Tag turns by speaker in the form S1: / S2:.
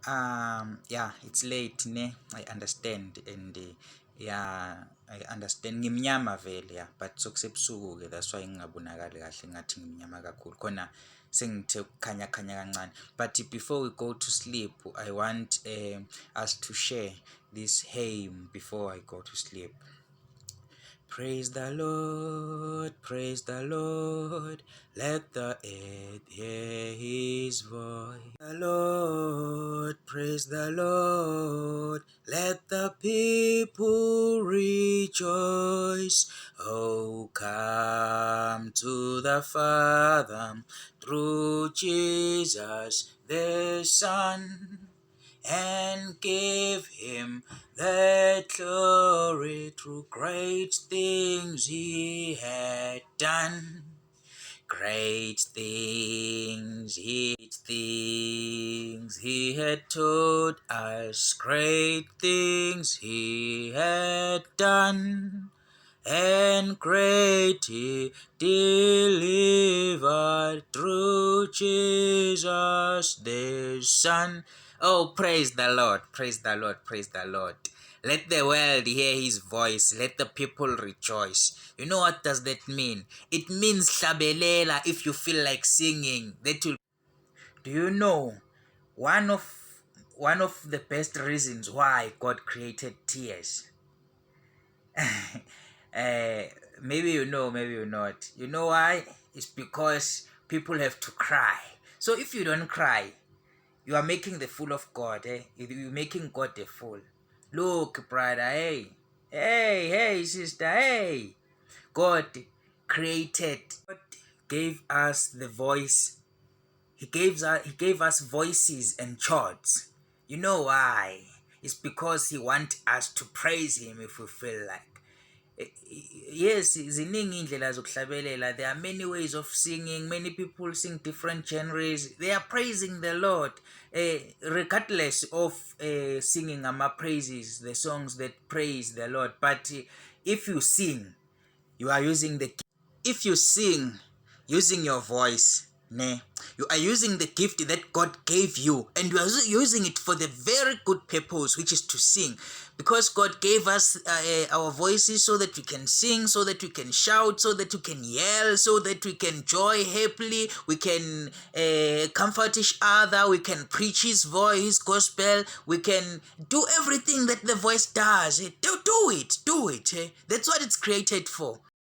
S1: Yeah, it's late, ne? I understand, and yeah, I understand. Ngimnyama vele, yeah, but sokusebusuku ke, that's why ngingabonakali kahle ngathi ngimnyama kakhulu. Khona sengithe ukukhanya khanya kancane. But before we go to sleep, I want us to share this hymn before I go to sleep. Praise the Lord, let the earth hear his voice. Praise the Lord, let the people rejoice. Oh, come to the Father through Jesus the Son, and give him the glory through great things he had done. Great things he had taught us, great things he had done, and great he delivered through Jesus the Son. Oh, praise the Lord, praise the Lord, praise the Lord. Let the world hear his voice. Let the people rejoice. You know what does that mean? It means hlabelela if you feel like singing. That will. Do you know one of the best reasons why God created tears? uh, Maybe you know, maybe you not. You know why? It's because people have to cry. So if you don't cry, you are making the fool of God. You're making God the fool. Look, brother, hey, sister, hey. God created. God gave us the voice. He gave us voices and chords. You know why? It's because he wants us to praise him if we feel like. Yes, ziningi indlela zokuhlabelela. There are many ways of singing. Many people sing different genres. They are praising the Lord, regardless of singing praises, the songs that praise the Lord. But if you sing, you are using the. If you sing using your voice, ne, you are using the gift that God gave you, and you are using it for the very good purpose, which is to sing. Because God gave us our voices so that we can sing, so that we can shout, so that we can yell, so that we can joy happily, we can comfort each other, we can preach his voice, his gospel, we can do everything that the voice does. Do it. That's what it's created for.